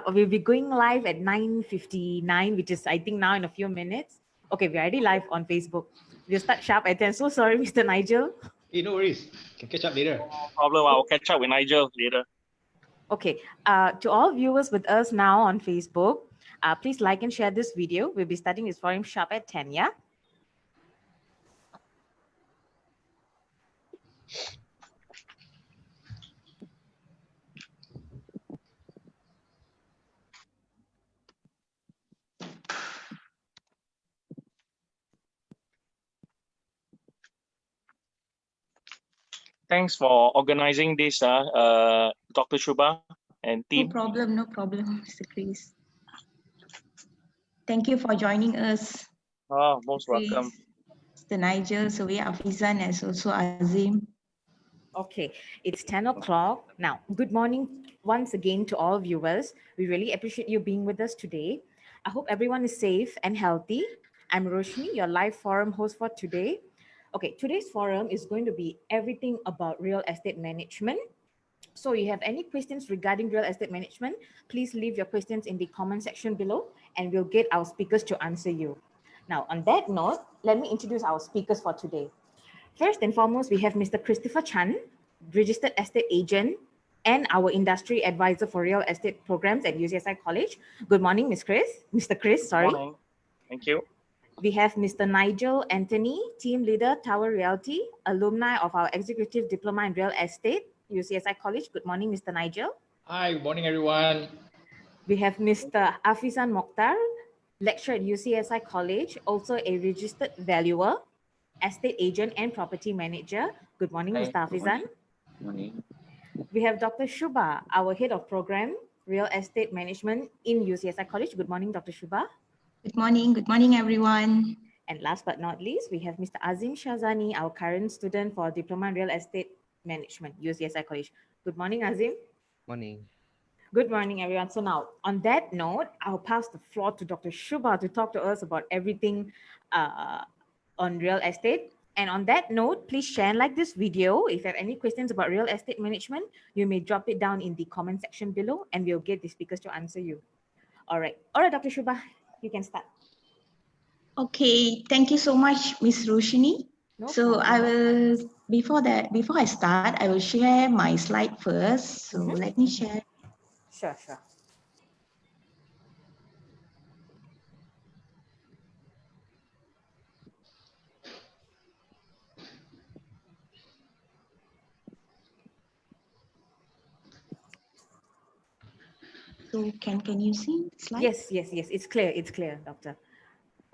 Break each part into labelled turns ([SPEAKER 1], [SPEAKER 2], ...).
[SPEAKER 1] We'll be going live at 9:59, which is, I think, now in a few minutes. Okay, we're already live on Facebook. We'll start sharp at 10. So sorry, Mr. Nigel.
[SPEAKER 2] Hey, no worries. Can catch up later.
[SPEAKER 3] No problem. I'll catch up with Nigel later.
[SPEAKER 1] Okay, to all viewers with us now on Facebook, please like and share this video. We'll be starting this forum sharp at 10, yeah?
[SPEAKER 3] Thanks for organizing this, Dr. Shubha and team.
[SPEAKER 4] No problem, Mr. Chris. Thank you for joining us.
[SPEAKER 3] Oh, most
[SPEAKER 4] Chris,
[SPEAKER 3] welcome.
[SPEAKER 4] Mr. Nigel, Surya Afizan, and also Azim.
[SPEAKER 1] Okay, it's 10 o'clock. Now, good morning once again to all viewers. We really appreciate you being with us today. I hope everyone is safe and healthy. I'm Roshni, your live forum host for today. Okay, today's forum is going to be everything about real estate management. So you have any questions regarding real estate management, please leave your questions in the comment section below and we'll get our speakers to answer you. Now, on that note, let me introduce our speakers for today. First and foremost, we have Mr. Christopher Chan, registered estate agent and our industry advisor for real estate programs at UCSI College. Good morning, Mr. Chris, sorry.
[SPEAKER 3] Good morning. Thank you.
[SPEAKER 1] We have Mr. Nigel Anthony, team leader, Tower Realty, alumni of our executive diploma in real estate, UCSI College. Good morning, Mr. Nigel.
[SPEAKER 2] Hi, good morning, everyone.
[SPEAKER 1] We have Mr. Afizan Mokhtar, lecturer at UCSI College, also a registered valuer, estate agent and property manager. Good morning,
[SPEAKER 3] Hi.
[SPEAKER 1] Mr. Afizan.
[SPEAKER 3] Good morning.
[SPEAKER 1] We have Dr. Shubha, our head of program, real estate management in UCSI College. Good morning, Dr. Shubha.
[SPEAKER 4] Good morning, everyone.
[SPEAKER 1] And last but not least, we have Mr. Azim Shazani, our current student for Diploma in Real Estate Management, UCSI College. Good morning, Azim.
[SPEAKER 5] Morning.
[SPEAKER 1] Good morning, everyone. So now, on that note, I'll pass the floor to Dr. Shubha to talk to us about everything on real estate. And on that note, please share and like this video. If you have any questions about real estate management, you may drop it down in the comment section below and we'll get the speakers to answer you. All right, Dr. Shubha, you can start.
[SPEAKER 4] Okay, thank you so much, Ms. Roshini.
[SPEAKER 1] No
[SPEAKER 4] so
[SPEAKER 1] problem.
[SPEAKER 4] I will, before I start, I will share my slide first. So let me share.
[SPEAKER 1] Sure.
[SPEAKER 4] So can you see the slide?
[SPEAKER 1] Yes, it's clear, doctor.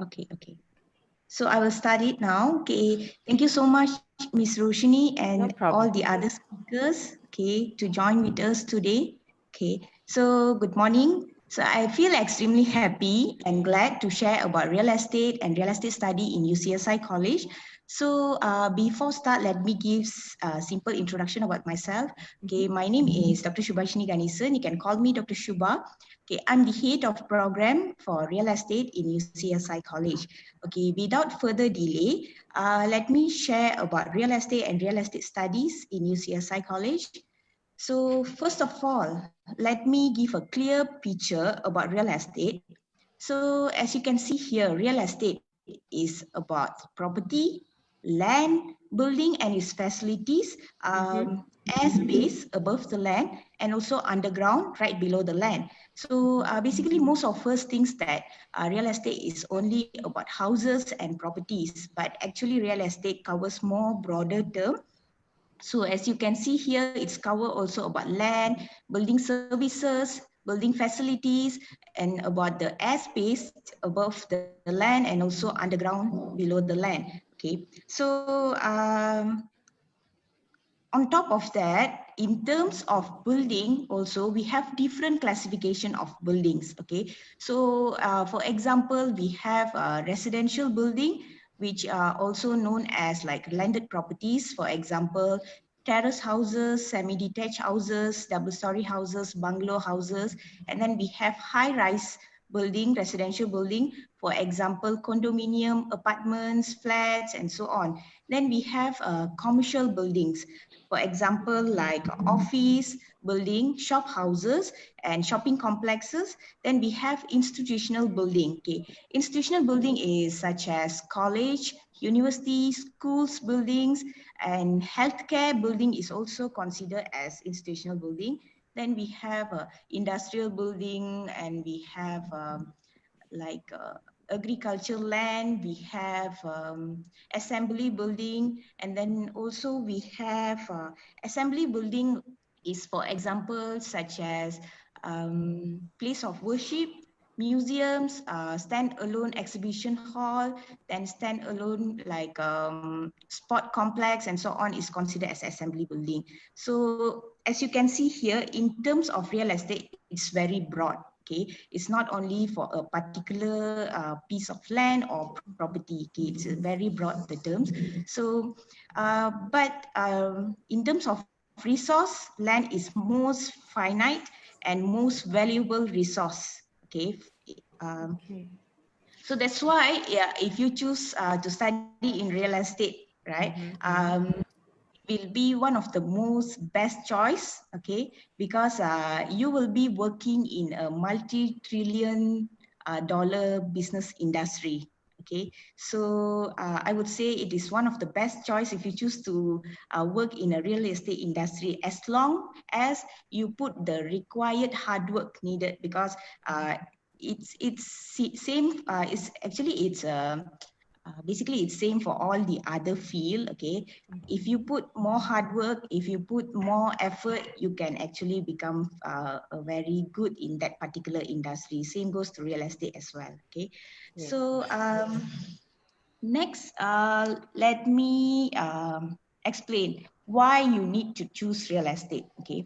[SPEAKER 4] Okay. So I will start it now. Okay, thank you so much, Ms. Roshini and all the other speakers, okay, to join with us today. Okay, so good morning. So I feel extremely happy and glad to share about real estate and real estate study in UCSI College. So before start, let me give a simple introduction about myself. Okay, my name is Dr. Shubhashini Ganesan. You can call me Dr. Shubha. Okay, I'm the head of program for real estate in UCSI College. Okay, without further delay, let me share about real estate and real estate studies in UCSI College. So first of all, let me give a clear picture about real estate. So as you can see here, real estate is about property, land, building and its facilities, airspace above the land and also underground right below the land. So basically most of us thinks that real estate is only about houses and properties, but actually real estate covers more broader term. So as you can see here, it's cover also about land, building services, building facilities, and about the airspace above the land and also underground below the land. Okay, so on top of that, in terms of building also, we have different classification of buildings. Okay, so for example, we have residential building, which are also known as like landed properties. For example, terrace houses, semi-detached houses, double-story houses, bungalow houses, and then we have high-rise building, residential building, for example, condominium, apartments, flats, and so on. Then we have commercial buildings. For example, like office building, shop houses, and shopping complexes. Then we have institutional building. Okay, institutional building is such as college, university, schools buildings, and healthcare building is also considered as institutional building. Then we have industrial building, and we have like agricultural land, we have assembly building, and then also we have assembly building is, for example, such as place of worship, museums, stand-alone exhibition hall, then stand-alone like sport complex and so on is considered as assembly building. So as you can see here, in terms of real estate, it's very broad. Okay, it's not only for a particular piece of land or property. Okay, it's very broad the terms. So in terms of resource, land is most finite and most valuable resource. Okay.
[SPEAKER 1] Okay.
[SPEAKER 4] So that's why, yeah, if you choose to study in real estate, right, will be one of the most best choice, okay, because you will be working in a multi-trillion dollar business industry. Okay, so I would say it is one of the best choice if you choose to work in a real estate industry, as long as you put the required hard work needed, because it's same. It's actually it's basically it's same for all the other field. Okay, if you put more hard work, if you put more effort, you can actually become very good in that particular industry. Same goes to real estate as well. Okay,
[SPEAKER 1] Yes.
[SPEAKER 4] so next, let me explain why you need to choose real estate. Okay,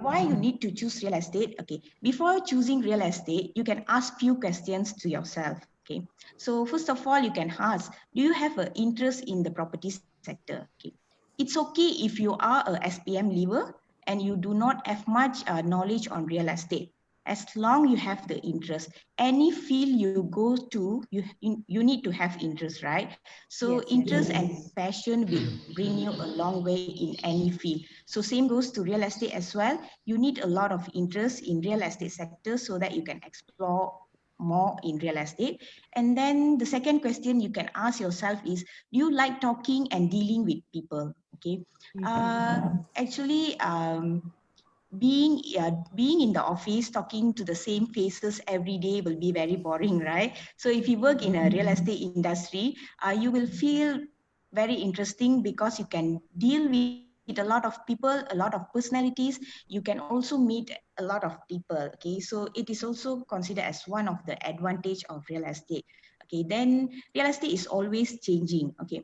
[SPEAKER 4] why you need to choose real estate. Okay, before choosing real estate, you can ask few questions to yourself. Okay, so first of all, you can ask, do you have an interest in the property sector? Okay, it's okay if you are a SPM leaver and you do not have much knowledge on real estate. As long you have the interest, any field you go to, you need to have interest, right? So
[SPEAKER 1] Yes, yes.
[SPEAKER 4] interest and passion will bring you a long way in any field. So same goes to real estate as well. You need a lot of interest in real estate sector so that you can explore more in real estate. And then the second question you can ask yourself is, do you like talking and dealing with people? Okay, actually, being in the office talking to the same faces every day will be very boring, right? So if you work in a real estate industry, you will feel very interesting because you can deal with a lot of people, a lot of personalities. You can also meet a lot of people. Okay, so it is also considered as one of the advantage of real estate. Okay, then real estate is always changing. Okay,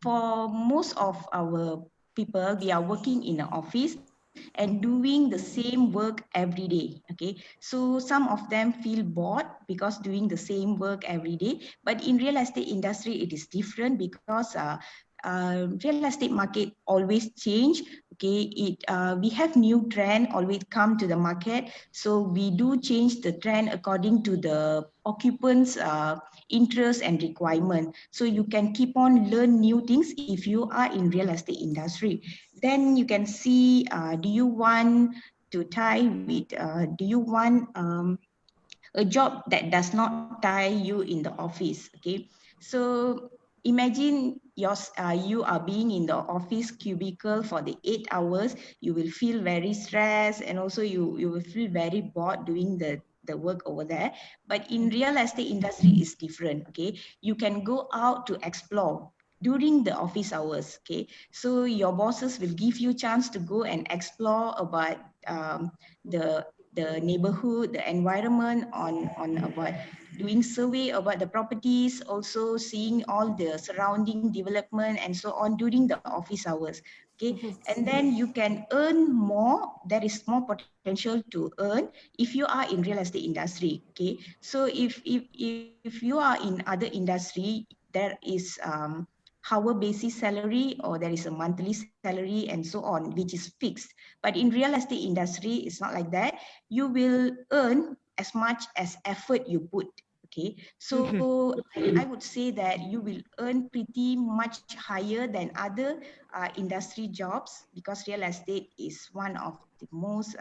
[SPEAKER 4] for most of our people, we are working in an office and doing the same work every day. Okay, so some of them feel bored because doing the same work every day. But in real estate industry, it is different because real estate market always change. Okay, we have new trend always come to the market, so we do change the trend according to the occupants interest and requirement. So you can keep on learn new things if you are in real estate industry. Then you can see, do you want to tie with, do you want a job that does not tie you in the office? Okay, so imagine you are being in the office cubicle for the 8 hours. You will feel very stressed, and also you will feel very bored doing the work over there. But in real estate industry is different. Okay, you can go out to explore during the office hours. Okay, so your bosses will give you chance to go and explore about the neighborhood, the environment, on about doing survey about the properties, also seeing all the surrounding development and so on during the office hours. Okay, and then you can earn more. There is more potential to earn if you are in real estate industry. Okay, so if you are in other industry, there is hour basis salary, or there is a monthly salary and so on, which is fixed. But in real estate industry, it's not like that. You will earn as much as effort you put. Okay, so I would say that you will earn pretty much higher than other industry jobs, because real estate is one of the most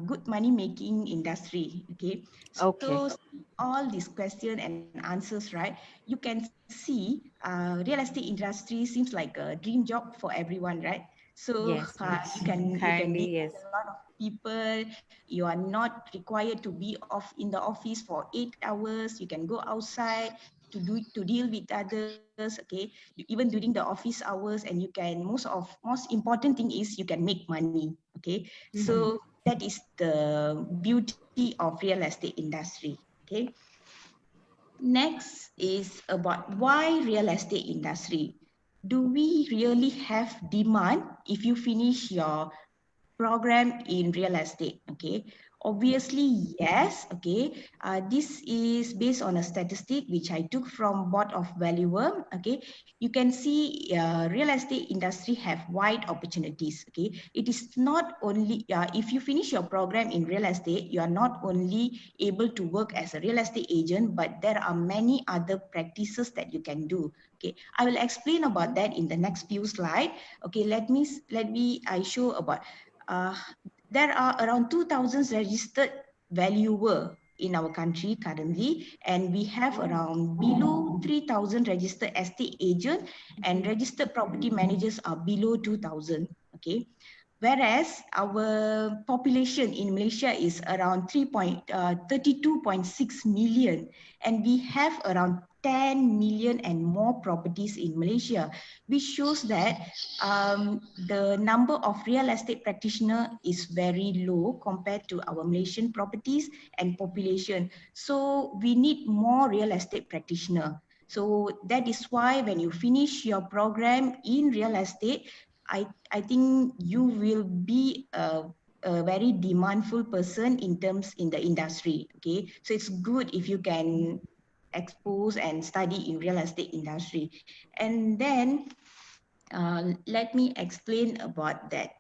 [SPEAKER 4] good money making industry. Okay,
[SPEAKER 1] Okay.
[SPEAKER 4] so all these questions and answers, right, you can see real estate industry seems like a dream job for everyone, right? So
[SPEAKER 1] Yes, yes.
[SPEAKER 4] you can
[SPEAKER 1] Currently,
[SPEAKER 4] deal
[SPEAKER 1] yes.
[SPEAKER 4] with a lot of people. You are not required to be off in the office for 8 hours. You can go outside to deal with others. Okay, even during the office hours, and you can most important thing is you can make money. Okay,
[SPEAKER 1] Mm-hmm.
[SPEAKER 4] so that is the beauty of real estate industry. Okay, next is about why real estate industry. Do we really have demand if you finish your program in real estate? Okay, obviously yes. Okay, this is based on a statistic which I took from board of valuer. Okay, you can see real estate industry have wide opportunities. Okay, it is not only if you finish your program in real estate, you are not only able to work as a real estate agent, but there are many other practices that you can do. Okay, I will explain about that in the next few slides. Okay, let me I show about uh, there are around 2,000 registered valuer in our country currently, and we have around below 3,000 registered estate agent, and registered property managers are below 2,000. Okay, whereas our population in Malaysia is around 32.6 million, and we have around 10 million and more properties in Malaysia, which shows that the number of real estate practitioner is very low compared to our Malaysian properties and population. So we need more real estate practitioner. So that is why when you finish your program in real estate, I think you will be a very demandful person in the industry. Okay, so it's good if you can expose and study in real estate industry. And then let me explain about that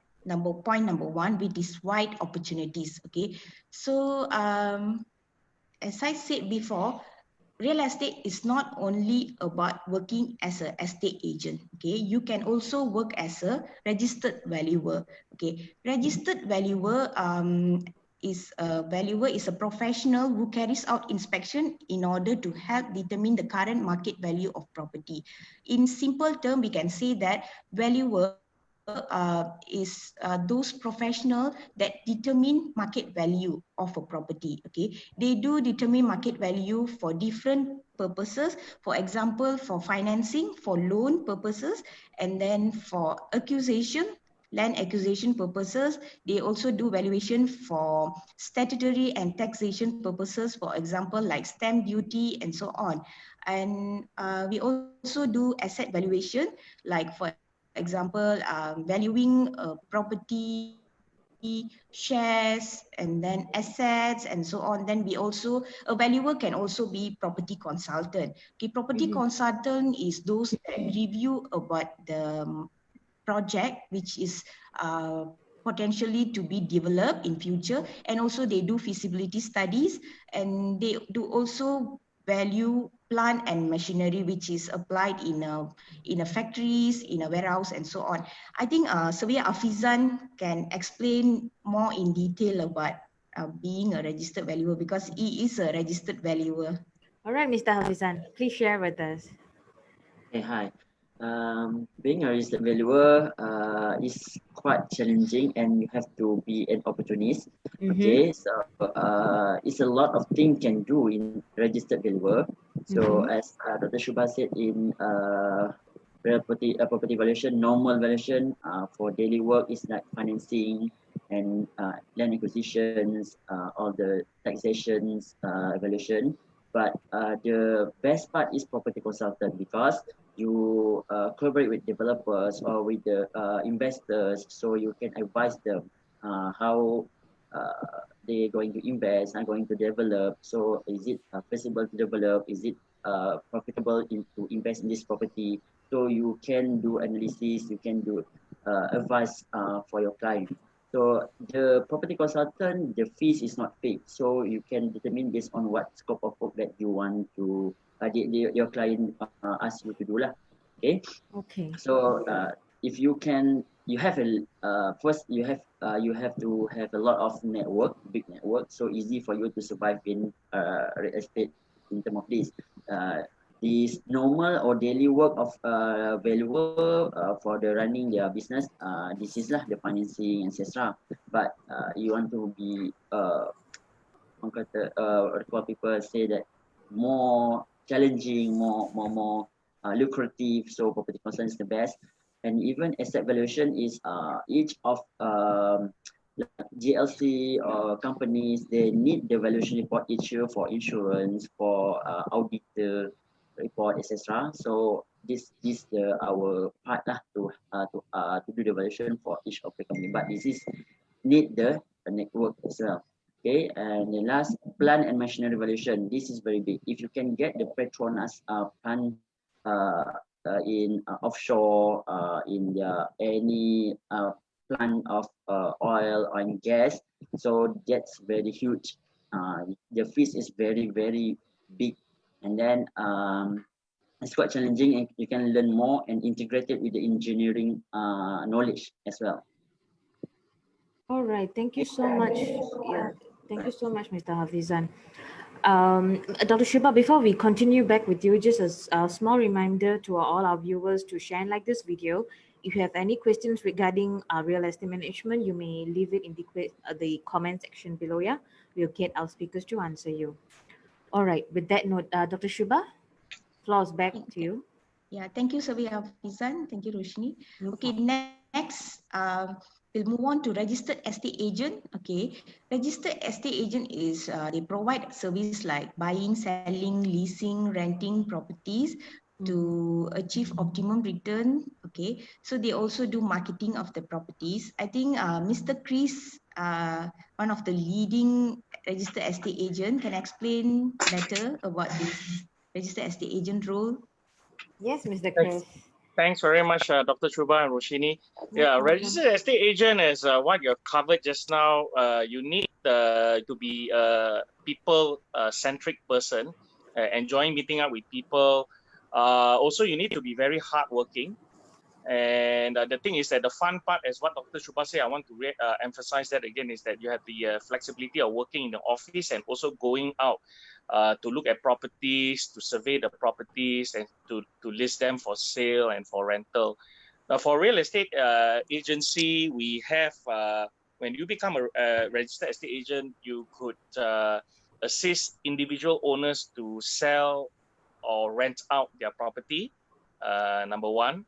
[SPEAKER 4] point number one, which is wide opportunities. Okay, so as I said before, real estate is not only about working as an estate agent. Okay, you can also work as a registered valuer. Okay, registered valuer is a professional who carries out inspection in order to help determine the current market value of property. In simple term, we can say that valuer is those professional that determine market value of a property. Okay, they do determine market value for different purposes. For example, for financing, for loan purposes, and then for land acquisition purposes. They also do valuation for statutory and taxation purposes, for example, like stamp duty and so on. And we also do asset valuation, like for example, valuing property shares and then assets and so on. Then a valuer can also be property consultant. Okay, property consultant is those that review about the project which is potentially to be developed in future, and also they do feasibility studies, and they do also value plant and machinery which is applied in a factories, in a warehouse and so on. I think Surveyor Afizan can explain more in detail about being a registered valuer, because he is a registered valuer.
[SPEAKER 1] All right, Mr. Hafizan, please share with us.
[SPEAKER 5] Hey, hi. Being a registered valuer is quite challenging, and you have to be an opportunist.
[SPEAKER 1] Mm-hmm.
[SPEAKER 5] Okay, so it's a lot of things can do in registered valuer. So
[SPEAKER 1] Mm-hmm.
[SPEAKER 5] as Dr. Shubha said, in property valuation, normal valuation for daily work is like financing and land acquisitions, all the taxations valuation. But the best part is property consultant, because you collaborate with developers or with the investors, so you can advise them how they're going to invest and going to develop. So is it feasible to develop? Is it profitable to invest in this property? So you can do analysis, you can do advice for your client. So the property consultant, the fees is not fixed. So you can determine based on what scope of work that you want to, your client ask you to do lah. Okay.
[SPEAKER 1] Okay.
[SPEAKER 5] So if you can, you have a first you have to have a lot of network, big network, so easy for you to survive in real estate in terms of this. This normal or daily work of valuer for the running their business, this is lah the financing etc. But you want to be what people say that more challenging, more lucrative. So property consultant is the best, and even asset valuation is each of like GLC or companies, they need the valuation report each year for insurance, for auditor report, etc. So this the our part lah to do the valuation for each of the company. But this is need the network as well. Okay, and the last, plant and machinery valuation. This is very big. If you can get the Petronas plant in offshore, in the any plant of oil and gas, so that's very huge. The fees is very big, and then it's quite challenging, and you can learn more and integrate it with the engineering knowledge as well.
[SPEAKER 1] All right. Thank you so much. Yeah. Thank you so much, Mr. Hafizan. Dr. Shubha, before we continue back with you, just a small reminder to all our viewers to share and like this video. If you have any questions regarding real estate management, you may leave it in the comment section below. Yeah, we'll get our speakers to answer you. All right. With that note, Dr. Shubha, floor's back to you.
[SPEAKER 4] Yeah, thank you, Sabi Hafizan. Thank you, Roshni.
[SPEAKER 1] No
[SPEAKER 4] Okay,
[SPEAKER 1] problem.
[SPEAKER 4] next, we'll move on to registered estate agent. Okay, registered estate agent is they provide service like buying, selling, leasing, renting properties to achieve optimum return. Okay, so they also do marketing of the properties. I think Mr. Chris, one of the leading registered estate agent, can explain better about this registered estate agent role.
[SPEAKER 1] Yes, Mr. Chris.
[SPEAKER 3] Thanks very much, Dr. Shubha and Roshini.
[SPEAKER 1] No
[SPEAKER 3] Yeah,
[SPEAKER 1] problem.
[SPEAKER 3] registered estate agent is what you have covered just now. You need to be a people-centric person, enjoying meeting up with people. Also, you need to be very hardworking. And the thing is that the fun part, as what Dr. Shubha said, I want to emphasize that again, is that you have the flexibility of working in the office and also going out to look at properties, to survey the properties, and to list them for sale and for rental. Now, for real estate agency, we have, when you become a registered estate agent, you could assist individual owners to sell or rent out their property, number one.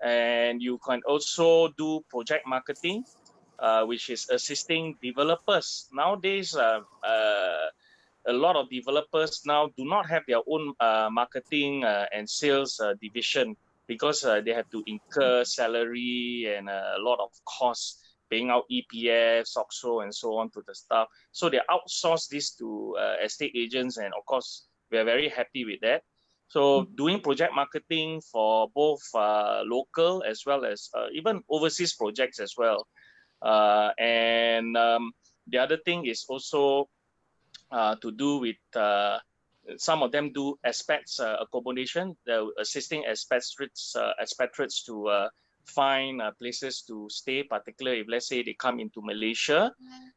[SPEAKER 3] And you can also do project marketing, which is assisting developers. Nowadays, a lot of developers now do not have their own marketing and sales division because they have to incur salary and a lot of costs, paying out EPF, SOXO, and so on to the staff. So they outsource this to estate agents, and of course, we are very happy with that. So doing project marketing for both local as well as even overseas projects as well. And the other thing is also to do with some of them do expats accommodation, assisting expatriates to find places to stay, particularly if let's say they come into Malaysia.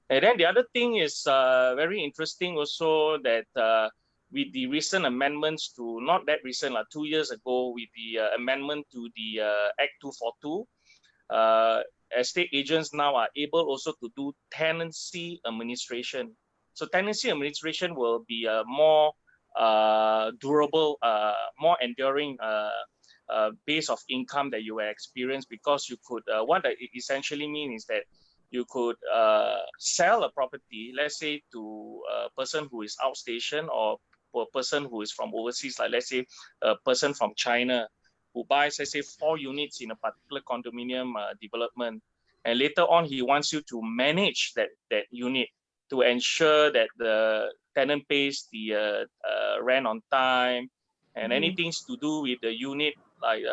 [SPEAKER 3] And then the other thing is very interesting also that with the recent amendments to, not that recent, 2 years ago, with the amendment to the Act 242, estate agents now are able also to do tenancy administration. So tenancy administration will be a more durable, more enduring base of income that you will experience, because you could, what it essentially means is that you could sell a property, let's say to a person who is outstation, or a person who is from overseas, like let's say a person from China who buys, let's say 4 units in a particular condominium development, and later on he wants you to manage that unit to ensure that the tenant pays the rent on time, and anything to do with the unit like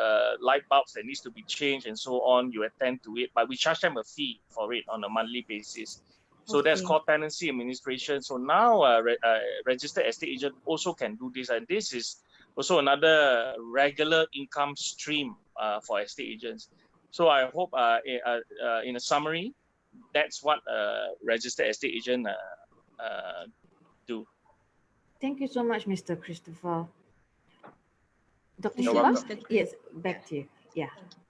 [SPEAKER 3] light bulbs that needs to be changed and so on, you attend to it, but we charge them a fee for it on a monthly basis. So that's
[SPEAKER 1] Okay.
[SPEAKER 3] called tenancy administration. So now registered estate agent also can do this, and this is also another regular income stream for estate agents. So I hope in a summary, that's what registered estate agent do.
[SPEAKER 1] Thank you so much, Mr. Christopher. Dr.
[SPEAKER 4] Thank
[SPEAKER 3] You're
[SPEAKER 4] you,
[SPEAKER 1] Shiva?
[SPEAKER 3] welcome.
[SPEAKER 4] Mr. Chris.
[SPEAKER 1] Yes, back to you. Yeah.
[SPEAKER 4] Thank you.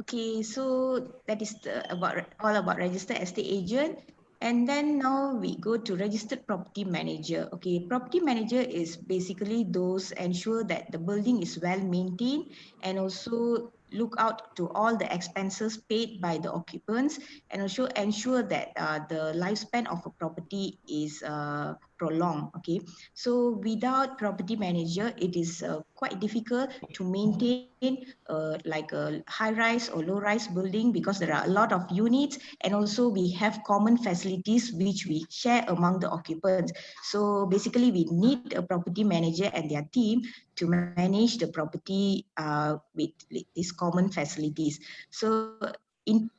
[SPEAKER 4] Okay, so that is all about registered estate agent. And then now we go to registered property manager. Okay, property manager is basically those ensure that the building is well maintained and also look out to all the expenses paid by the occupants and also ensure that the lifespan of a property is prolonged. Okay, so without property manager, it is quite difficult to maintain like a high rise or low rise building because there are a lot of units, and also we have common facilities which we share among the occupants. So basically we need a property manager and their team to manage the property with these common facilities. So in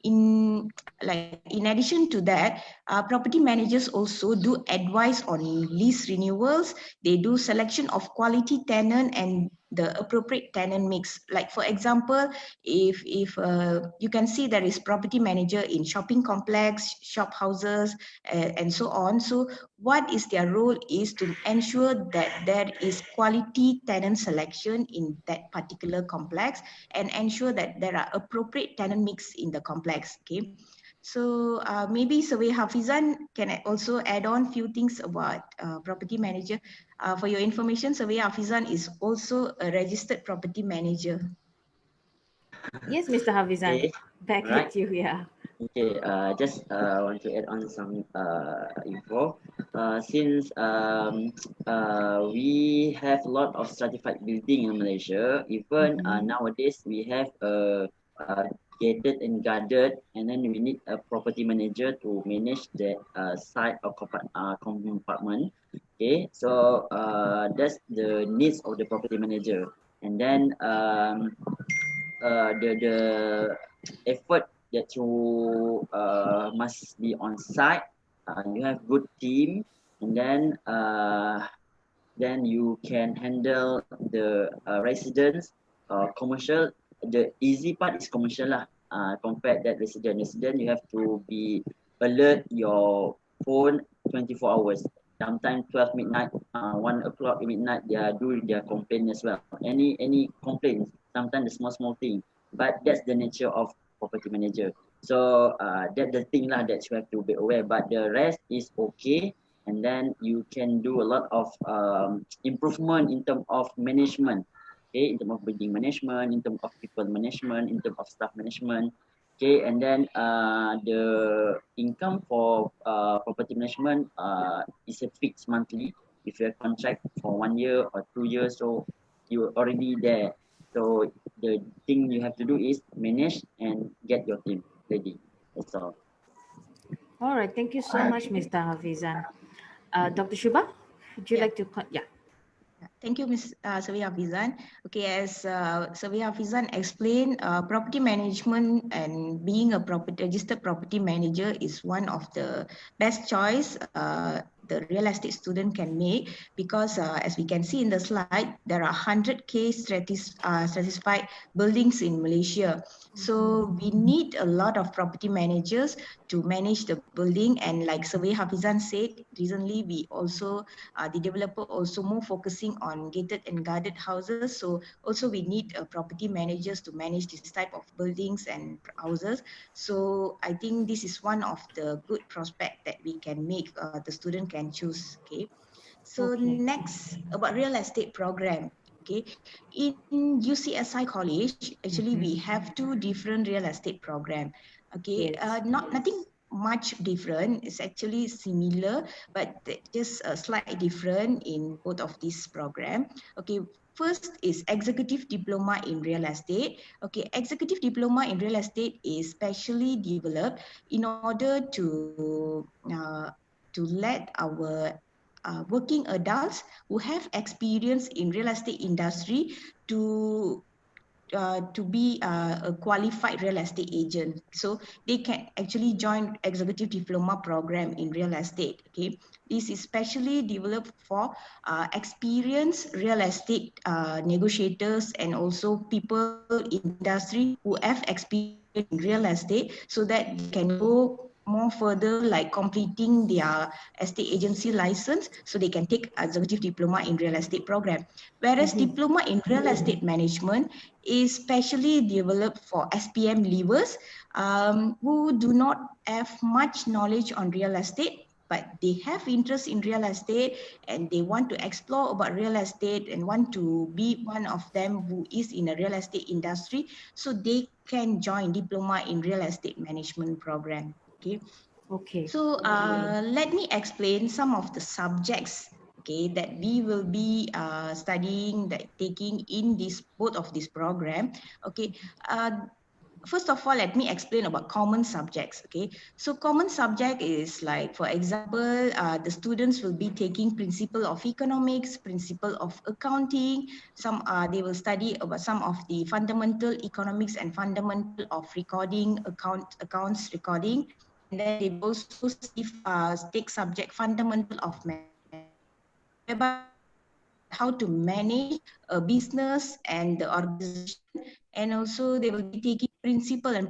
[SPEAKER 4] addition to that, property managers also do advise on lease renewals. They do selection of quality tenant and the appropriate tenant mix. Like for example, if you can see there is property manager in shopping complex, shop houses, and so on. So what is their role is to ensure that there is quality tenant selection in that particular complex and ensure that there are appropriate tenant mix in the complex. Okay, so maybe Survey Hafizan can also add on few things about property manager. For your information, Survey Hafizan is also a registered property manager.
[SPEAKER 1] Yes, Mr. Havizan.
[SPEAKER 5] Okay,
[SPEAKER 1] Back
[SPEAKER 5] right.
[SPEAKER 1] at you, yeah.
[SPEAKER 5] Okay, just want to add on some info. Since we have a lot of stratified building in Malaysia, even nowadays we have a gated and guarded, and then we need a property manager to manage that site or compartment. Okay, so that's the needs of the property manager, and then the effort that you must be on site. You have good team, and then you can handle the residents. Commercial, the easy part is commercial lah. Compared that resident, you have to be alert your phone 24 hours. Sometimes 12 midnight, 1 o'clock midnight, they are doing their complaint as well. Any complaints, sometimes the small thing, but that's the nature of property manager. So that's the thing lah that you have to be aware. But the rest is okay, and then you can do a lot of improvement in terms of management. Okay, in terms of building management, in terms of people management, in terms of staff management. Okay, and then the income for property management is a fixed monthly. If you have contract for 1 year or 2 years, so you're already there. So the thing you have to do is manage and get your team ready. That's all.
[SPEAKER 1] All right. Thank you so much, Mr. Hafizan. Dr. Shubha, would you like to? Yeah.
[SPEAKER 4] Thank you, Ms. Survey Hafizan. Okay, as Survey Hafizan explained, property management and being a registered property manager is one of the best choice the real estate student can make, because as we can see in the slide, there are 100K stratified buildings in Malaysia. So we need a lot of property managers to manage the building. And like Survey Hafizan said, recently we also, the developer also more focusing on gated and guarded houses. So also we need property managers to manage this type of buildings and houses. So I think this is one of the good prospect that we can make, the student can choose. Okay. So next, about real estate program. Okay, in UCSI College, actually we have two different real estate program. Okay, nothing much different. It's actually similar, but just a slight different in both of these program. Okay, first is executive diploma in real estate. Okay, executive diploma in real estate is specially developed in order to let our working adults who have experience in real estate industry to to be a qualified real estate agent. So they can actually join executive diploma program in real estate. Okay, this is specially developed for experienced real estate negotiators and also people in the industry who have experience in real estate, so that they can go more further, like completing their estate agency license, so they can take executive diploma in real estate program. Whereas diploma in real estate management is specially developed for SPM leavers who do not have much knowledge on real estate, but they have interest in real estate and they want to explore about real estate and want to be one of them who is in a real estate industry, so they can join diploma in real estate management program. Okay.
[SPEAKER 1] Okay.
[SPEAKER 4] So let me explain some of the subjects, okay, that we will be studying, that taking in this both of this program. Okay. First of all, let me explain about common subjects. Okay, so common subject is like, for example, the students will be taking principle of economics, principle of accounting. Some they will study about some of the fundamental economics and fundamental of recording, accounts recording, and then they will also study take subject fundamental of management, whereby they will learn about how to manage a business and the organization, and also they will be taking principle and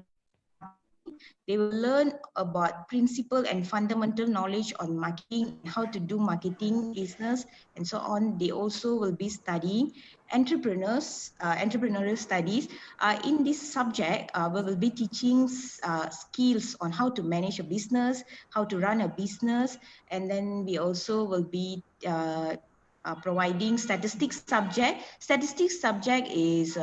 [SPEAKER 4] marketing. They will learn about principle and fundamental knowledge on marketing and how to do marketing business and so on. They also will be studying entrepreneurial studies. In this subject, we will be teaching skills on how to manage a business, how to run a business, and then we also will be providing statistics subject. Statistics subject is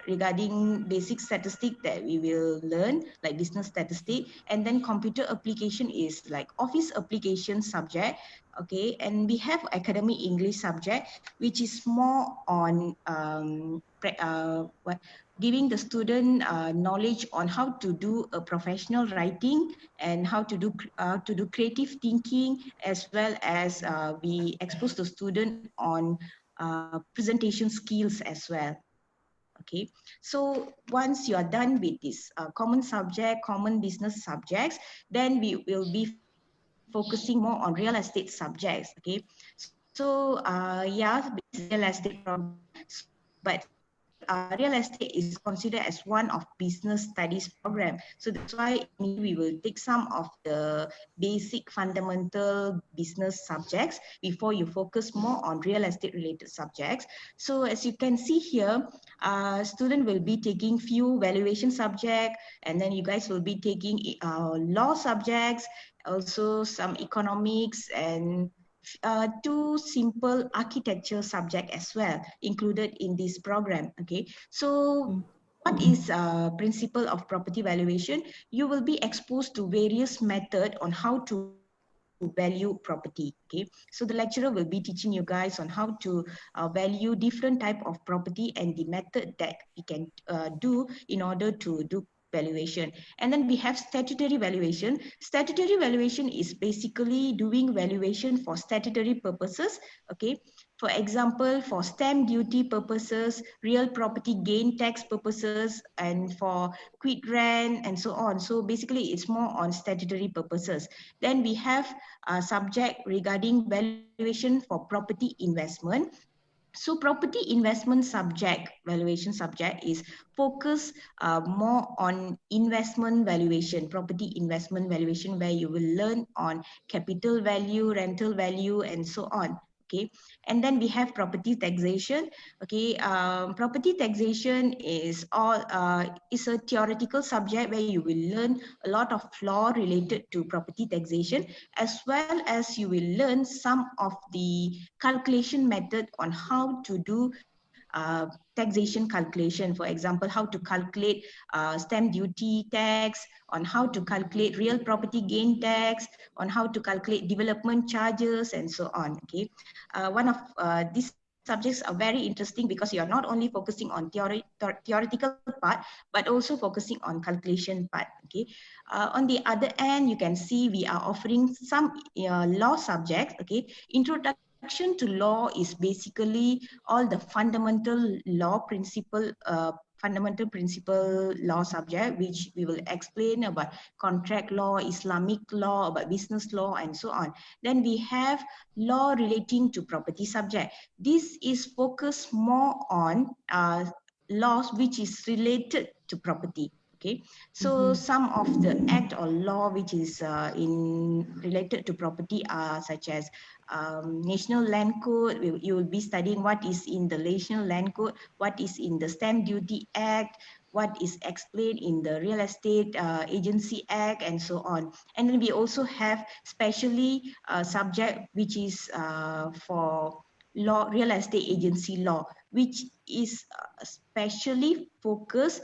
[SPEAKER 4] regarding basic statistic that we will learn, like business statistic, and then computer application is like office application subject. Okay, and we have academic English subject, which is more on giving the student knowledge on how to do a professional writing and how to do creative thinking, as well as we expose the student on presentation skills as well. Okay, so once you are done with this common subject, common business subjects, then we will be focusing more on real estate subjects. Okay, so yeah, this is real estate program. So, but still, real estate is considered as one of business studies program. So that's why initially we will take some of the basic fundamental business subjects before you focus more on real estate related subjects. So as you can see here, student will be taking few valuation subject, and then you guys will be taking law subjects, also some economics, and two simple architecture subject as well included in this program. Okay, so what is principle of property valuation? You will be exposed to various method on how to value property. Okay, so the lecturer will be teaching you guys on how to value different type of property and the method that we can do in order to do valuation. And then we have statutory valuation. Statutory valuation is basically doing valuation for statutory purposes. Okay, for example, for stamp duty purposes, real property gain tax purposes, and for quit rent and so on. So basically it's more on statutory purposes. Then we have a subject regarding valuation for property investment. So property investment subject, valuation subject, is focus more on investment valuation, property investment valuation, where you will learn on capital value, rental value, and so on. Okay, and then we have property taxation. Okay, property taxation is is a theoretical subject where you will learn a lot of law related to property taxation, as well as you will learn some of the calculation method on how to do taxation calculation. For example, how to calculate stamp duty tax, on how to calculate real property gain tax, on how to calculate development charges, and so on. Okay, one of these subjects are very interesting because you are not only focusing on theoretical part, but also focusing on calculation part. Okay, on the other end, you can see we are offering some law subjects. Okay, introduction to law is basically all the fundamental law principle fundamental principle law subject, which we will explain about contract law, Islamic law, about business law, and so on. Then we have law relating to property subject. This is focused more on laws which is related to property. Okay, so some of the act or law which is in related to property are such as National Land Code. You will be studying what is in the National Land Code, what is in the Stamp Duty Act, what is explained in the Real Estate Agency Act, and so on. And then we also have specially subject which is for law, real estate agency law, which is specially focused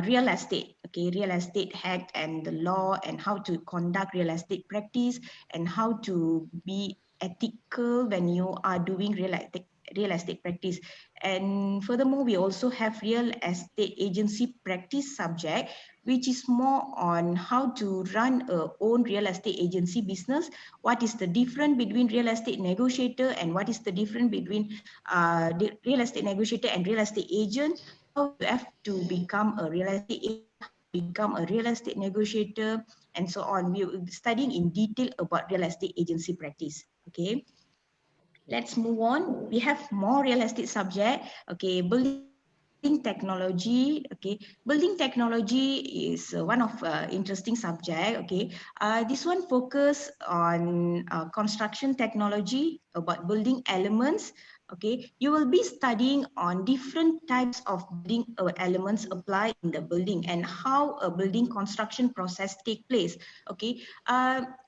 [SPEAKER 4] real estate, okay, real estate act and the law and how to conduct real estate practice and how to be ethical when you are doing real estate practice. And furthermore, we also have real estate agency practice subject, which is more on how to run a own real estate agency business. What is the difference between real estate negotiator and what is the difference between the real estate negotiator and real estate agent? How you have to become a real estate agent, how to become a real estate negotiator, and so on. We will be studying in detail about real estate agency practice. Okay. Let's move on. We have more real estate subject. Okay, building technology. Okay, building technology is one of interesting subject. Okay, this one focus on construction technology about building elements. Okay, you will be studying on different types of building elements apply in the building and how a building construction process take place. Okay,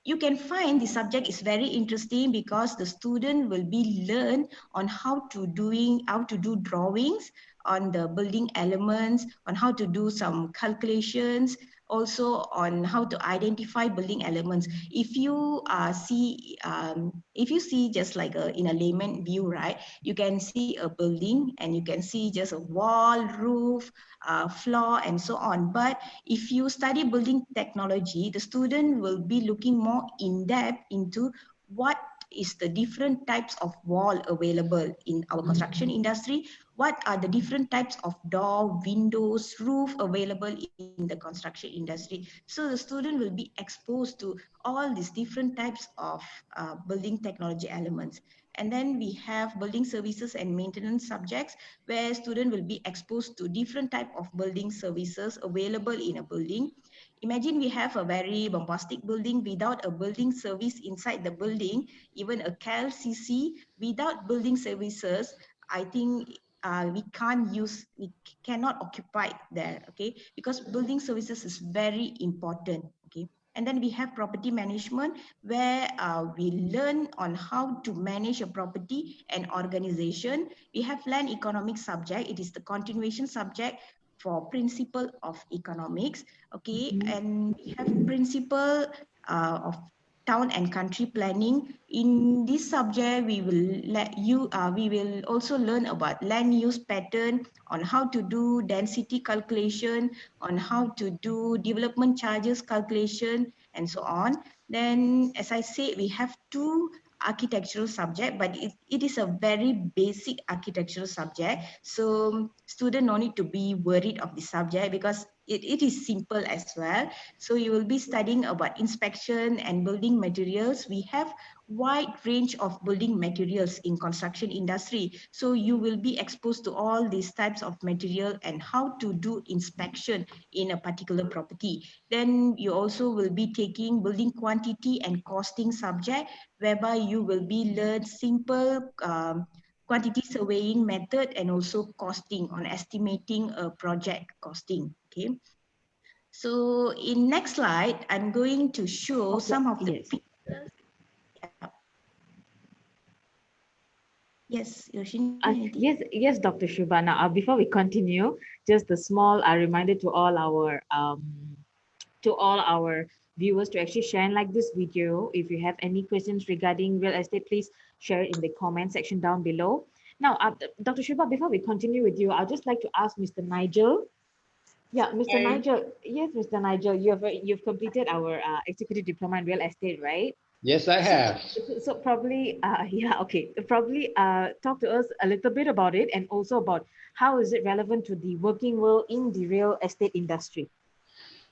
[SPEAKER 4] you can find the subject is very interesting because the student will be learn on how to do drawings on the building elements, on how to do some calculations, also on how to identify building elements. If you see just like in a layman view, right, you can see a building and you can see just a wall, roof, floor, and so on. But if you study building technology, the student will be looking more in depth into what is the different types of wall available in our construction industry, what are the different types of door, windows, roof available in the construction industry. So the student will be exposed to all these different types of building technology elements. And then we have building services and maintenance subjects where student will be exposed to different type of building services available in a building. Imagine we have a very bombastic building without a building service inside the building, even a KLCC without building services. I think we cannot occupy there, okay? Because building services is very important, okay? And then we have property management where we learn on how to manage a property and organization. We have land economics subject. It is the continuation subject for principle of economics, okay? And we have principle of town and country planning. In this subject, we will also learn about land use pattern, on how to do density calculation, on how to do development charges calculation, and so on. Then, as I said, we have two architectural subject, but it is a very basic architectural subject. So student no need to be worried of the subject because it is simple as well. So you will be studying about inspection and building materials. We have wide range of building materials in construction industry. So you will be exposed to all these types of material and how to do inspection in a particular property. Then you also will be taking building quantity and costing subject, whereby you will be learn simple quantity surveying method and also costing on estimating a project costing. Okay. So in next slide, I'm going to show some of the pictures. Yeah. Yes, Yoshini.
[SPEAKER 1] Yes, Dr. Shubhana. Before we continue, just a small reminder to all our viewers to actually share and like this video. If you have any questions regarding real estate, please share it in the comment section down below. Now, Dr. Shubha, before we continue with you, I'd just like to ask Mr. Nigel. Yeah, Mr. Nigel. Yes, Mr. Nigel, you've completed our executive diploma in real estate, right?
[SPEAKER 2] Yes, I have.
[SPEAKER 1] So probably, yeah, okay. Probably talk to us a little bit about it and also about how is it relevant to the working world in the real estate industry.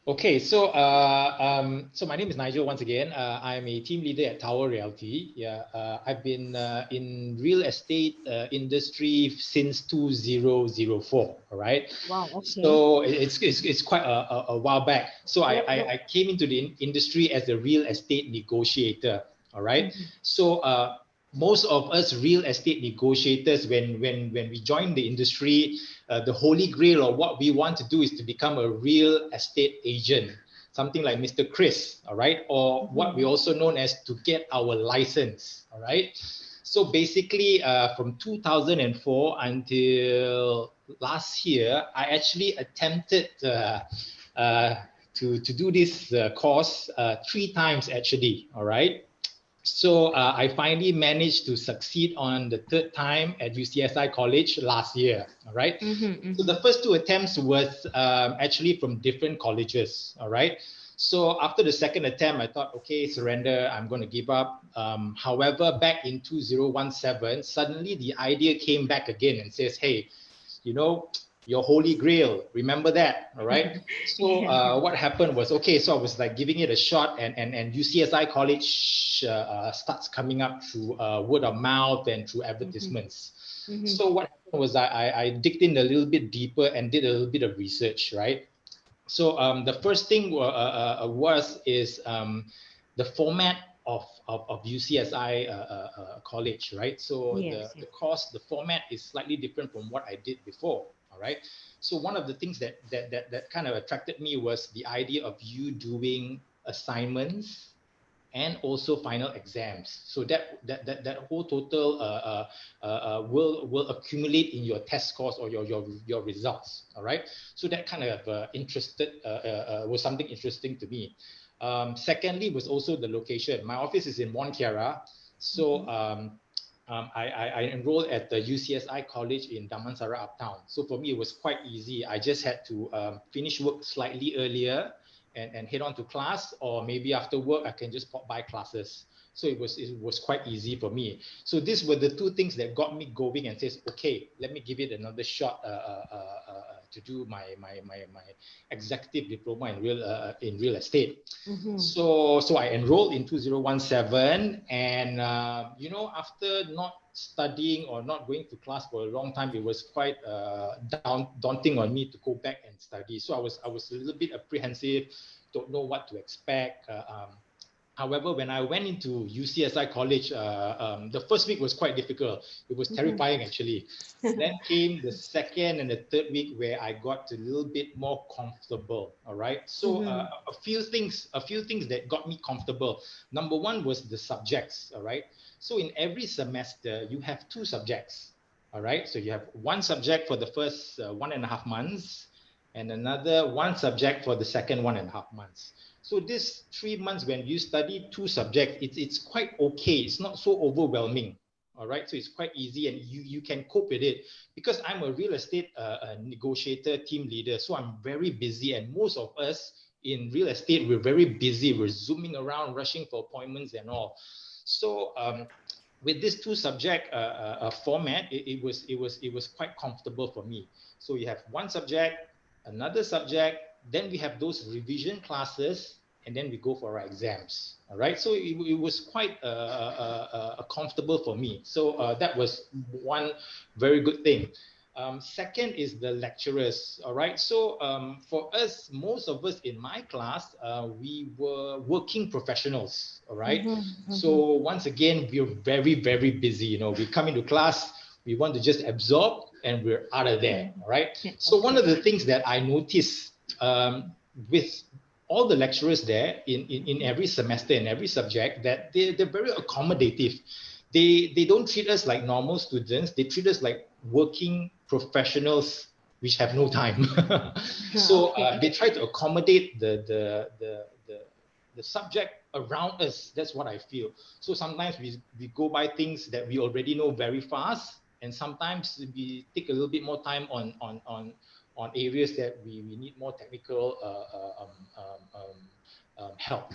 [SPEAKER 2] Okay, so my name is Nigel once again. I'm a team leader at Tower Realty. Yeah, I've been in real estate industry since 2004. All right.
[SPEAKER 1] Wow, okay.
[SPEAKER 2] So it's quite a while back. So
[SPEAKER 1] Yep, yep.
[SPEAKER 2] I came into the industry as a real estate negotiator. All right.
[SPEAKER 1] Mhm.
[SPEAKER 2] So most of us real estate negotiators, when we join the industry, the holy grail of what we want to do is to become a real estate agent, something like Mr. Chris, all right, or what we also known as to get our license, all right. So basically, from 2004 until last year, I actually attempted to do this course 3 times actually, all right. So I finally managed to succeed on the third time at UCSI College last year. All right. So the first 2 attempts was actually from different colleges. All right. So after the second attempt, I thought, okay, surrender. I'm going to give up. However, back in 2017, suddenly the idea came back again and says, hey, you know, your holy grail, remember that, all right? So
[SPEAKER 1] Yeah.
[SPEAKER 2] what happened was, okay, so I was like giving it a shot, and UCSI College starts coming up through word of mouth and through advertisements. So what happened was I digged in a little bit deeper and did a little bit of research, right? So the first thing is the format of UCSI college, right? So
[SPEAKER 1] Yes,
[SPEAKER 2] the
[SPEAKER 1] yes.
[SPEAKER 2] course, the format is slightly different from what I did before. All right. So one of the things that kind of attracted me was the idea of you doing assignments and also final exams. So that whole total will accumulate in your test scores or your results. All right. So that kind of was something interesting to me. Secondly, was also the location. My office is in Mont Kiara, so I enrolled at the UCSI College in Damansara Uptown. So for me, it was quite easy. I just had to finish work slightly earlier and head on to class, or maybe after work I can just pop by classes. So it was quite easy for me. So these were the two things that got me going and says, okay, let me give it another shot to do my executive diploma in real estate. So I enrolled in 2017, and after not studying or not going to class for a long time, it was quite daunting on me to go back and study. So I was a little bit apprehensive, don't know what to expect. However, when I went into UCSI College, the first week was quite difficult. It was terrifying, actually. Then came the second and the third week where I got a little bit more comfortable. All right. So a few things that got me comfortable. Number one was the subjects. All right. So in every semester, you have 2 subjects. All right. So you have one subject for the first 1.5 months, and another one subject for the second 1.5 months. So this 3 months, when you study 2 subjects, it's quite okay. It's not so overwhelming. All right. So it's quite easy, and you can cope with it, because I'm a real estate negotiator, team leader. So I'm very busy, and most of us in real estate, we're very busy. We're zooming around, rushing for appointments and all. So with this 2 subject format, it was quite comfortable for me. So you have one subject, another subject, then we have those revision classes, and then we go for our exams. All right. So it was quite comfortable for me. So that was one very good thing. Second is the lecturers. All right. So for us, most of us in my class, we were working professionals. All right. So once again, we're very, very busy. We come into class, we want to just absorb, and we're out of there. All right. So one of the things that I noticed with all the lecturers there in every semester, in every subject, that they're very accommodative. They don't treat us like normal students. They treat us like working professionals which have no time. So they try to accommodate the subject around us. That's what I feel. So sometimes we go by things that we already know very fast, and sometimes we take a little bit more time on areas that we need more technical help.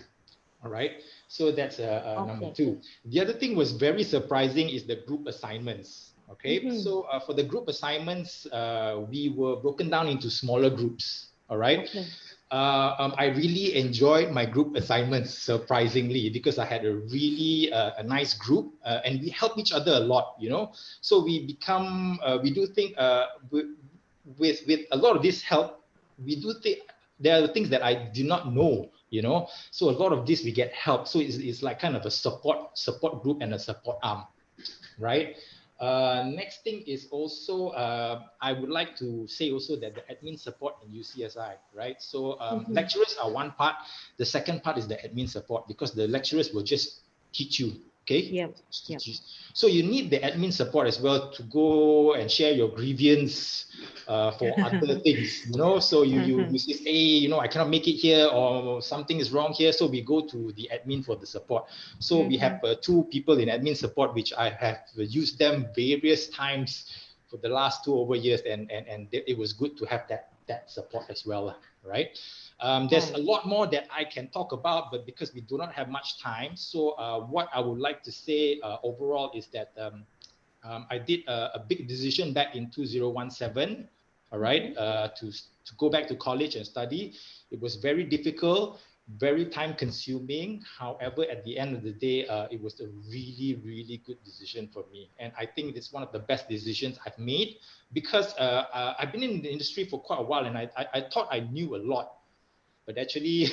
[SPEAKER 2] All right. So that's number two. The other thing was very surprising is the group assignments. Okay. So for the group assignments, we were broken down into smaller groups. All right. I really enjoyed my group assignments, surprisingly, because I had a really a nice group and we help each other a lot, you know. So we become, we do think with a lot of this help, we do think there are things that I did not know, you know. So a lot of this we get help. So it's like kind of a support group and a support arm, right? Next thing is also, I would like to say also that the admin support in UCSI, right? So lecturers are one part. The second part is the admin support because the lecturers will just teach you, okay?
[SPEAKER 1] Yep.
[SPEAKER 2] So you need the admin support as well to go and share your grievance for other things, you know. So you say, hey, you know, I cannot make it here or something is wrong here. So we go to the admin for the support. So we have two people in admin support, which I have used them various times for the last 2 over years, and it was good to have that support as well, right? There's a lot more that I can talk about, but because we do not have much time, so what I would like to say overall is that I did a big decision back in 2017, all right, to go back to college and study. It was very difficult, very time consuming. However, at the end of the day, it was a really, really good decision for me. And I think it's one of the best decisions I've made because I've been in the industry for quite a while and I thought I knew a lot. But actually,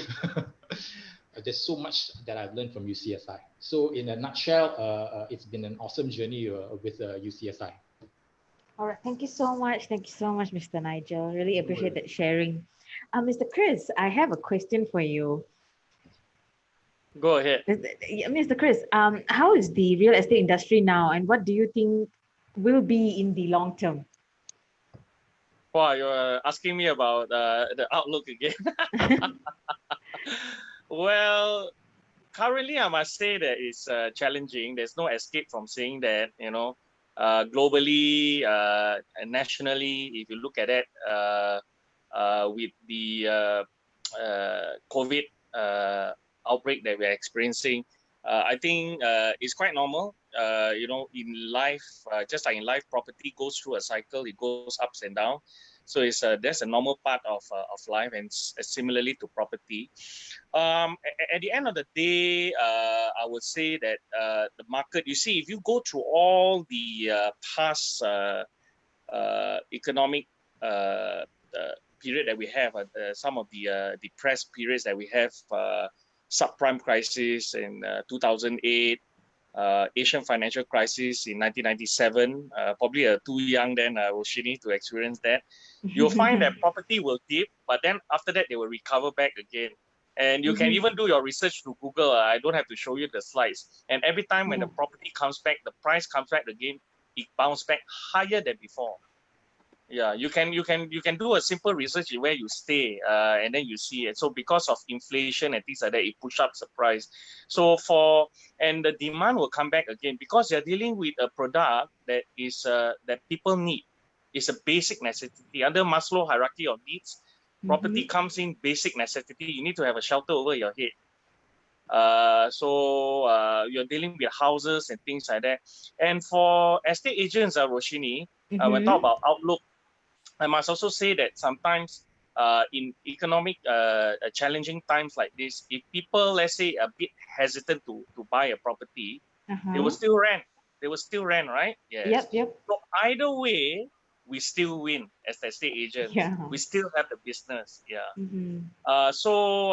[SPEAKER 2] there's so much that I've learned from UCSI. So in a nutshell, it's been an awesome journey with UCSI.
[SPEAKER 1] All right. Thank you so much. Thank you so much, Mr. Nigel. Really appreciate that sharing. Mr. Chris, I have a question for you.
[SPEAKER 3] Go ahead.
[SPEAKER 1] Mr. Chris, how is the real estate industry now and what do you think will be in the long term?
[SPEAKER 3] Wow, you're asking me about the outlook again. Well, currently, I must say that it's challenging. There's no escape from saying that, you know, globally, nationally, if you look at it, with the COVID outbreak that we're experiencing, I think it's quite normal. You know, in life, just like in life, property goes through a cycle. It goes ups and down. So it's that's a normal part of life, and similarly to property. At the end of the day, I would say that the market. You see, if you go through all the past economic period that we have, some of the depressed periods that we have, subprime crisis in 2008. Asian financial crisis in 1997, probably too young then, Roshini, to experience that. You'll find that property will dip, but then after that, they will recover back again. And you can even do your research through Google. I don't have to show you the slides. And every time when the property comes back, the price comes back again, it bounces back higher than before. Yeah, you can do a simple research where you stay, and then you see it. So because of inflation and things like that, it push up the price. So and the demand will come back again because you're dealing with a product that is that people need. It's a basic necessity under Maslow hierarchy of needs. Property comes in basic necessity. You need to have a shelter over your head. So you're dealing with houses and things like that. And for estate agents, Roshini, when we talk about outlook, I must also say that sometimes in economic challenging times like this, if people, let's say, a bit hesitant to buy a property, they will still rent. They will still rent, right? Yes.
[SPEAKER 1] Yep.
[SPEAKER 3] So either way, we still win as the estate agents.
[SPEAKER 1] Yeah.
[SPEAKER 3] We still have the business. Yeah. So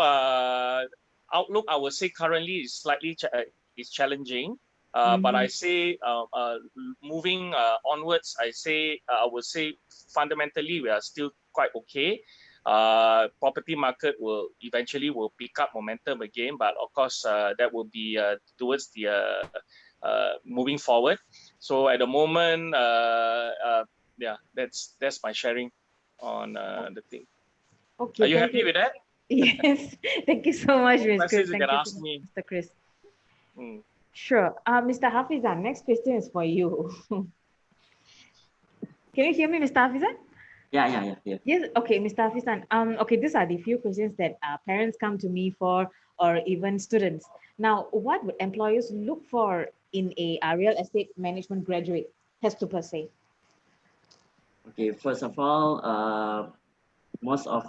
[SPEAKER 3] outlook, I would say currently is slightly is challenging. But I say moving onwards, I would say fundamentally we are still quite okay. Property market will eventually pick up momentum again, but of course that will be towards the moving forward. So at the moment, yeah, that's my sharing on the thing.
[SPEAKER 1] Okay.
[SPEAKER 3] Are you happy with that?
[SPEAKER 1] Yes. Thank you so much, Mr. Chris.
[SPEAKER 3] You can ask me,
[SPEAKER 1] Mr. Chris. Sure. Mr. Hafizan, next question is for you. Can you hear me, Mr. Hafizan?
[SPEAKER 5] Yeah.
[SPEAKER 1] Yes, okay, Mr. Hafizan. Okay, these are the few questions that parents come to me for, or even students. Now, what would employers look for in a real estate management graduate? Has to per se.
[SPEAKER 5] Okay, first of all, most of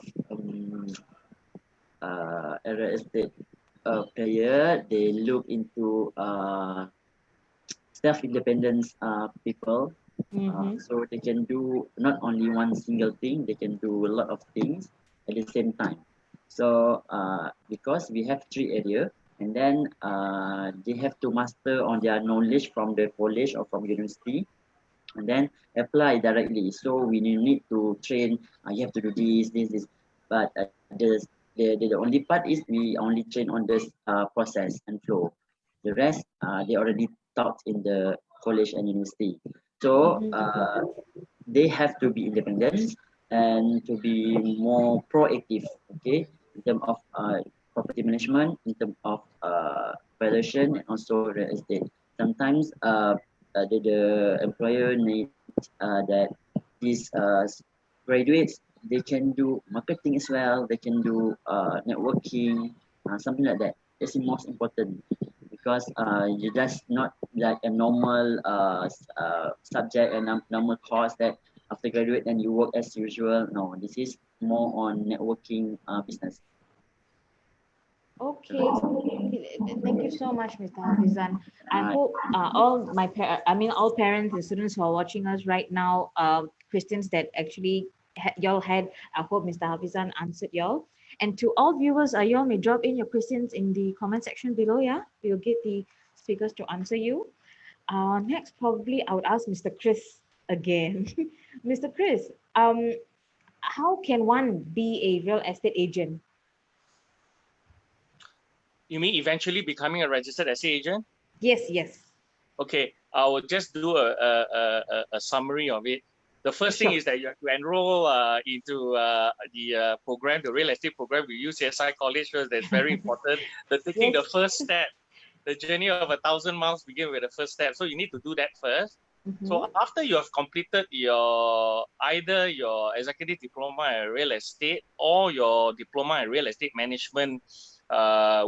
[SPEAKER 5] real estate player, they look into self-independence people.
[SPEAKER 1] Mm-hmm.
[SPEAKER 5] So they can do not only one single thing, they can do a lot of things at the same time. So because we have three areas, and then they have to master on their knowledge from the college or from university, and then apply directly. So we need to train. You have to do this. But the only part is we only train on this process and flow. The rest they already taught in the college and university. So
[SPEAKER 1] Mm-hmm.
[SPEAKER 5] they have to be independent and to be more proactive. Okay, in terms of property management, in terms of valuation, and also real estate. Sometimes the employer needs that these graduates, they can do marketing as well. They can do networking, something like that. That's the most important because you just not like a normal subject and normal course that after graduate then you work as usual. No, this is more on networking business.
[SPEAKER 1] Okay. Thank you so much, Mr. Hafizan. I hope all parents and students who are watching us right now, questions that actually y'all had, I hope Mr. Hafizan answered y'all. And to all viewers, y'all may drop in your questions in the comment section below. Yeah, we'll get the speakers to answer you. Next, probably I would ask Mr. Chris again. Mr. Chris, how can one be a real estate agent?
[SPEAKER 3] You mean eventually becoming a registered estate agent?
[SPEAKER 1] Yes.
[SPEAKER 3] Okay, I will just do a summary of it. The first thing
[SPEAKER 1] Sure.
[SPEAKER 3] is that you have to enroll into the program, the real estate program with UCSI College first. That's very important. The taking the
[SPEAKER 1] Yes.
[SPEAKER 3] first step, the journey of 1,000 miles begin with the first step. So you need to do that first. So after you have completed either your executive diploma in real estate or your diploma in real estate management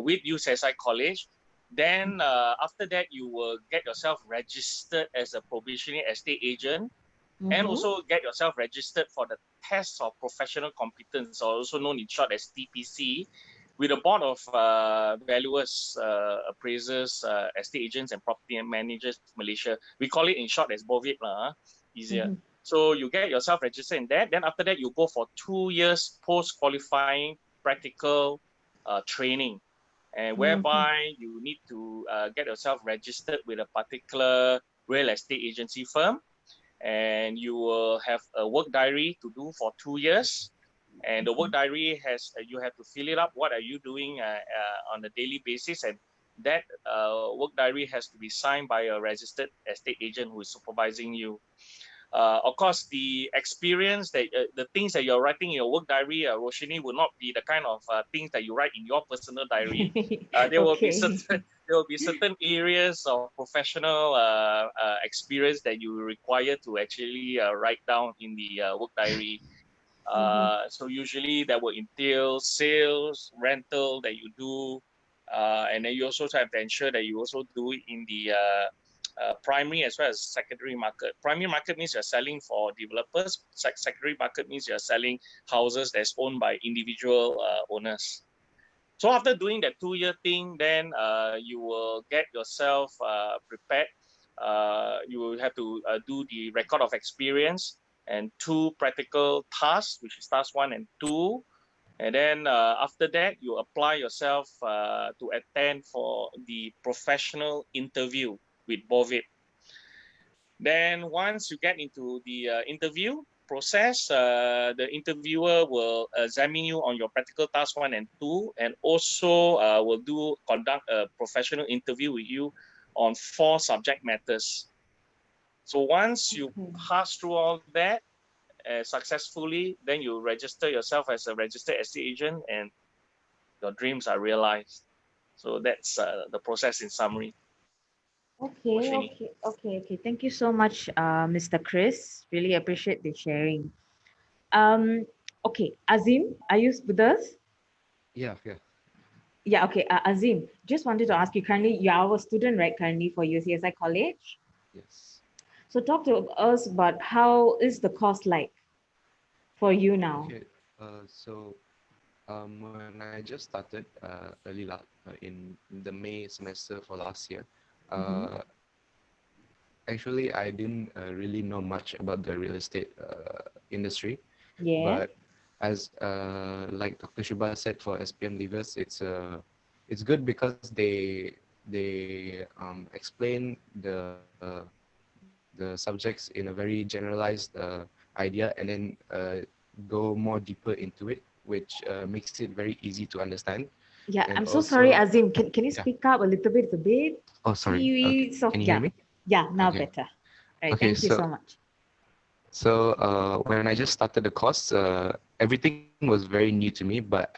[SPEAKER 3] with UCSI College, then after that you will get yourself registered as a probationary estate agent and also get yourself registered for the test of professional competence, or also known in short as TPC, with a board of valuers, appraisers, estate agents, and property managers Malaysia. We call it in short as BOVIP, easier. So you get yourself registered in that. Then after that, you go for 2 years post-qualifying practical training, and whereby you need to get yourself registered with a particular real estate agency firm, and you will have a work diary to do for 2 years. And the work diary has you have to fill it up. What are you doing on a daily basis? And that work diary has to be signed by a registered estate agent who is supervising you. Of course, the experience that the things that you're writing in your work diary, Roshini, will not be the kind of things that you write in your personal diary. There will be certain areas of professional experience that you require to actually write down in the work diary. So usually that will entail sales, rental that you do, and then you also have to ensure that you also do it in the primary as well as secondary market. Primary market means you're selling for developers. Secondary market means you're selling houses that's owned by individual owners. So after doing that 2-year thing, then you will get yourself prepared. You will have to do the record of experience and 2 practical tasks, which is task 1 and 2. And then after that, you apply yourself to attend for the professional interview with BOVIP. Then once you get into the interview process, the interviewer will examine you on your practical task 1 and 2, and also will conduct a professional interview with you on 4 subject matters. So once you pass through all that successfully, then you register yourself as a registered estate agent, and your dreams are realized. So that's the process in summary.
[SPEAKER 1] Okay. Thank you so much, Mr. Chris. Really appreciate the sharing. Okay, Azim, are you with us?
[SPEAKER 6] Yeah, yeah,
[SPEAKER 1] Yeah, okay. Azim, just wanted to ask you, currently you are a student, right, currently for UCSI College.
[SPEAKER 6] yes.
[SPEAKER 1] So talk to us about how is the course like for you now?
[SPEAKER 6] Okay, so when I just started in the May semester for last year,
[SPEAKER 1] Mm-hmm.
[SPEAKER 6] uh, actually I didn't really know much about the real estate industry,
[SPEAKER 1] Yeah.
[SPEAKER 6] but as like Dr. Shubha said, for SPM leavers, it's good because they explain the subjects in a very generalized idea, and then go more deeper into it, which makes it very easy to understand.
[SPEAKER 1] Yeah,
[SPEAKER 6] And
[SPEAKER 1] I'm so sorry,
[SPEAKER 6] also,
[SPEAKER 1] Azim. Can you
[SPEAKER 6] yeah.
[SPEAKER 1] speak up a little bit? It's a bit
[SPEAKER 6] Oh, sorry. Okay.
[SPEAKER 1] wee soft.
[SPEAKER 6] Can you hear
[SPEAKER 1] Yeah.
[SPEAKER 6] me?
[SPEAKER 1] Yeah, now
[SPEAKER 6] Okay.
[SPEAKER 1] better. All right,
[SPEAKER 6] Okay.
[SPEAKER 1] thank you so much.
[SPEAKER 6] When I just started the course, everything was very new to me. But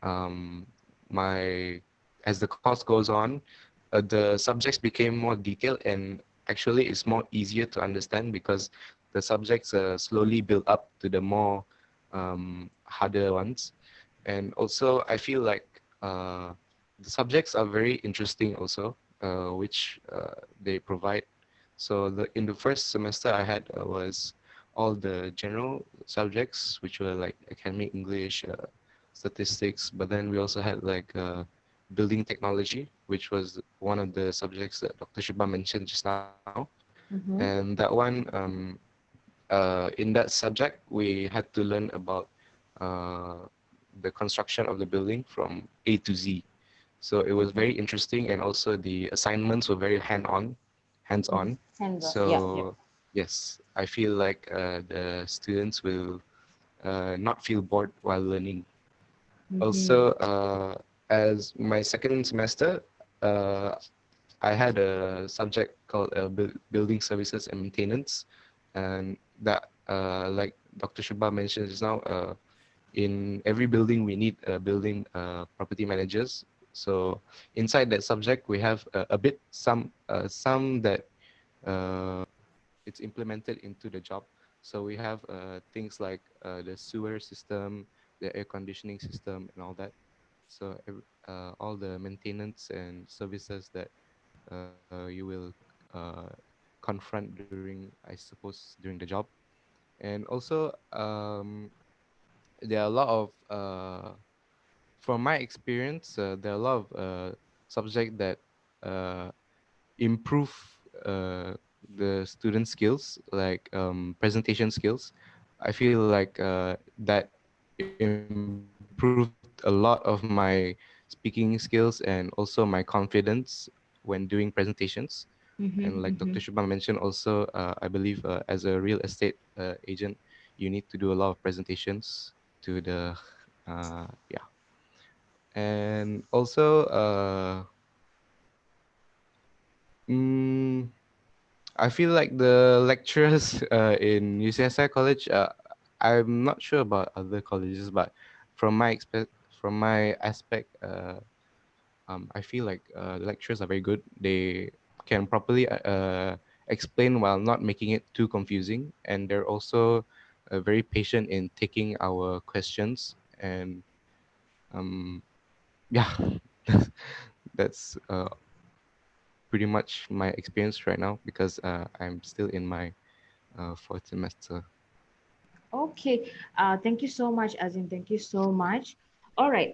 [SPEAKER 6] um, my as the course goes on, the subjects became more detailed, and actually it's more easier to understand because the subjects slowly build up to the more harder ones. And also, I feel like the subjects are very interesting also, which they provide. So in the first semester I had was all the general subjects, which were like academic English, statistics, but then we also had like building technology, which was one of the subjects that Dr. Shiba mentioned just now.
[SPEAKER 1] Mm-hmm.
[SPEAKER 6] And that one, in that subject, we had to learn about uh, the construction of the building from A to Z. So it was
[SPEAKER 1] Okay.
[SPEAKER 6] very interesting, and also the assignments were very
[SPEAKER 1] Mm-hmm.
[SPEAKER 6] hands-on.
[SPEAKER 1] Hands on. Yeah. Yep.
[SPEAKER 6] So yes, I feel like the students will not feel bored while learning.
[SPEAKER 1] Mm-hmm.
[SPEAKER 6] Also, as my second semester, uh, I had a subject called building services and maintenance, and that, like Dr. Shubha mentioned just now, in every building we need building property managers. So inside that subject we have some that it's implemented into the job. So we have things like the sewer system, the air conditioning system, and all that. So all the maintenance and services that you will uh, confront during, I suppose, during the job. And also, there are a lot of from my experience, there are a lot of subject that uh, improve uh, the student skills, like presentation skills. I feel like that improved a lot of my speaking skills and also my confidence when doing presentations. And like Dr. Shubham
[SPEAKER 1] Mm-hmm.
[SPEAKER 6] mentioned,
[SPEAKER 1] Mm-hmm.
[SPEAKER 6] also, I believe as a real estate agent, you need to do a lot of presentations to the yeah. And also, mm, I feel like the lecturers in UCSI College, I'm not sure about other colleges, but from my aspect, I feel like the lecturers are very good. They can properly explain while not making it too confusing, and they're also very patient in taking our questions. And um, yeah, that's pretty much my experience right now because I'm still in my fourth semester.
[SPEAKER 1] Okay. Thank you so much, Azim. Thank you so much. All right.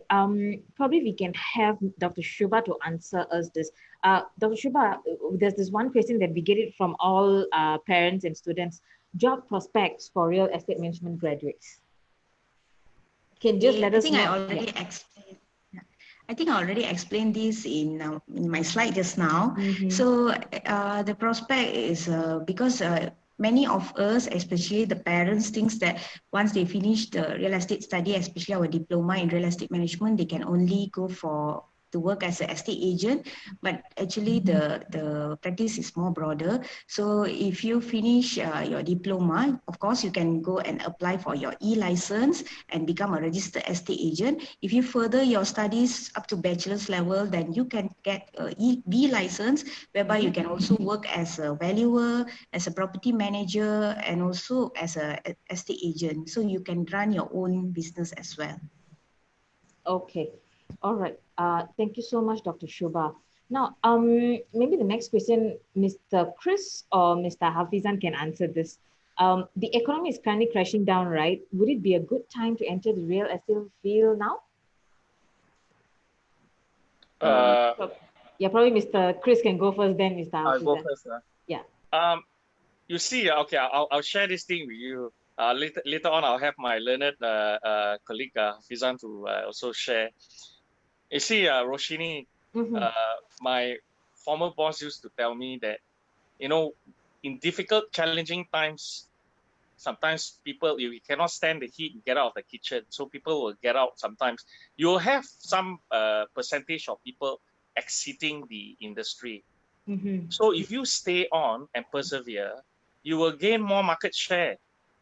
[SPEAKER 1] Probably we can have Dr. Shubha to answer us this. Dr. Shubha, there's this one question that we get it from all parents and students. Job prospects for real estate management graduates. Can just
[SPEAKER 4] Okay,
[SPEAKER 1] let
[SPEAKER 4] I
[SPEAKER 1] us
[SPEAKER 4] think I
[SPEAKER 1] know. Yeah.
[SPEAKER 4] already explained. Yeah. I think I already explained this in my slide just now.
[SPEAKER 1] Mm-hmm.
[SPEAKER 4] So the prospect is because many of us, especially the parents, thinks that once they finish the real estate study, especially our diploma in real estate management, they can only go for to work as an estate agent, but actually the practice is more broader. So if you finish your diploma, of course you can go and apply for your e-license and become a registered estate agent. If you further your studies up to bachelor's level, then you can get a B license, whereby you can also work as a valuer, as a property manager, and also as a estate agent. So you can run your own business as well.
[SPEAKER 1] Okay. All right. Thank you so much, Dr. Shubha. Now, maybe the next question, Mr. Chris or Mr. Hafizan can answer this. The economy is currently crashing down, right? Would it be a good time to enter the real estate field now? Yeah, probably Mr. Chris can go first, then Mr. Hafizan.
[SPEAKER 3] I'll go first.
[SPEAKER 1] Yeah.
[SPEAKER 3] You see, okay, I'll share this thing with you. Later on, I'll have my learned colleague Hafizan to also share. You see, Roshini, my former boss used to tell me that, you know, in difficult, challenging times, sometimes people, you cannot stand the heat, get out of the kitchen. So people will get out sometimes. You'll have some percentage of people exiting the industry. So if you stay on and persevere, you will gain more market share.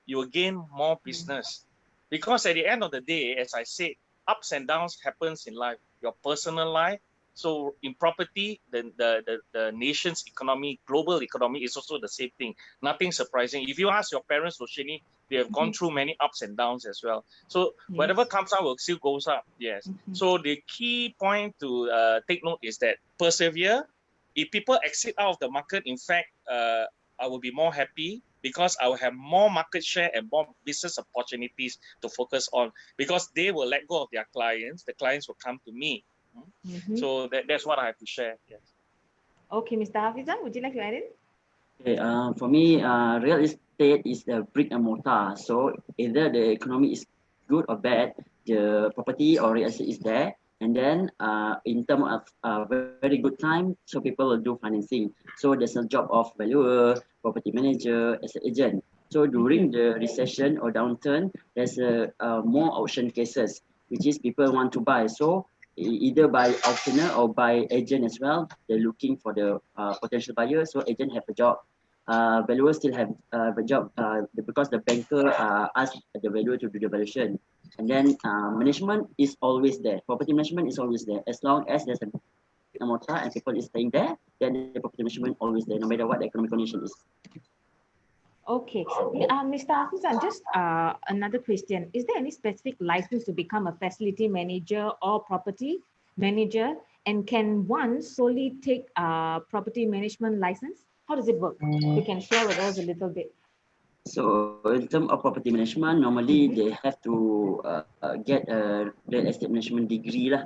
[SPEAKER 3] You will gain more business. Because at the end of the day, as I said, ups and downs happens in life, your personal life. So in property, the nation's economy, global economy is also the same thing. Nothing surprising. If you ask your parents, Roshini, they have gone through many ups and downs as well. So whatever comes out will still goes up. Yes. So the key point to take note is that persevere. If people exit out of the market, in fact, I will be more happy because I will have more market share and more business opportunities to focus on, because they will let go of their clients. The clients will come to me. So that's what I have to share. Yes.
[SPEAKER 1] Okay, Mr. Hafizan, would you like to add in?
[SPEAKER 5] Okay, for me, real estate is a brick and mortar. So either the economy is good or bad, the property or real estate is there. And then in terms of very good time, so people will do financing. So there's a job of valuer, property manager, as an agent. So during the recession or downturn, there's more auction cases, which is people want to buy. So either by auctioneer or by agent as well, they're looking for the potential buyer. So agent have a job. Valuer still have a job because the banker asked the valuer to do the valuation. And then management is always there. Property management is always there. As long as there's a mortar and people is staying there, then the property management always there, no matter what the economic condition is.
[SPEAKER 1] Okay. Mr. Hafizan, just another question. Is there any specific license to become a facility manager or property manager? And can one solely take a property management license? How does it work? You can share with us a little bit.
[SPEAKER 5] So in terms of property management, normally they have to get a real estate management degree lah.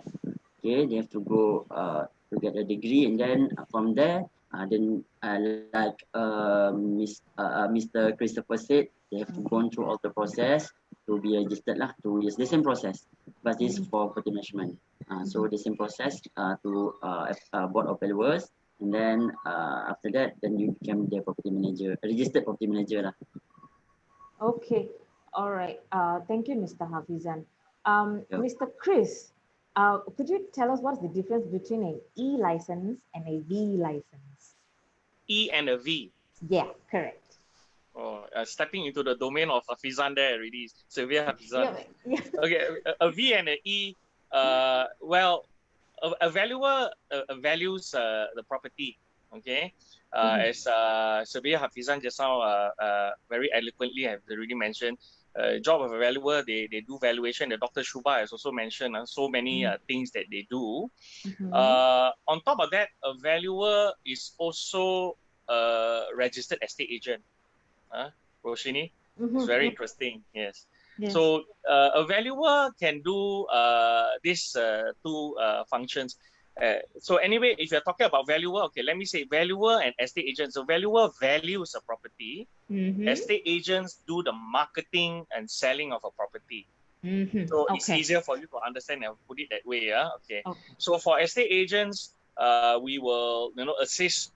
[SPEAKER 5] Okay, they have to go to get a degree, and then from there, like Mr. Christopher said, they have to go through all the process to be registered lah. To use the same process, but this is for property management. So the same process to board of valuers, and then after that, then you become the property manager, registered property manager lah.
[SPEAKER 1] Okay, all right. Thank you, Mr. Hafizan. Mr. Chris, could you tell us what's the difference between an E license and a V license?
[SPEAKER 3] E and a V.
[SPEAKER 1] Yeah, correct.
[SPEAKER 3] Oh, stepping into the domain of Hafizan there already, Severe Hafizan.
[SPEAKER 1] Yeah.
[SPEAKER 3] Okay, a V and a E. Well, a valuer values the property. Okay. As Severe Hafizan just now very eloquently have already mentioned, job of a valuer, they do valuation. The Dr. Shubha has also mentioned so many things that they do. On top of that, a valuer is also a registered estate agent. Roshini, it's very interesting. Yes. So a valuer can do these two functions. So anyway, if you're talking about valuer, okay, let me say valuer and estate agent. So valuer values a property. Estate agents do the marketing and selling of a property. So it's easier for you to understand and put it that way. Okay. So for estate agents, we will assist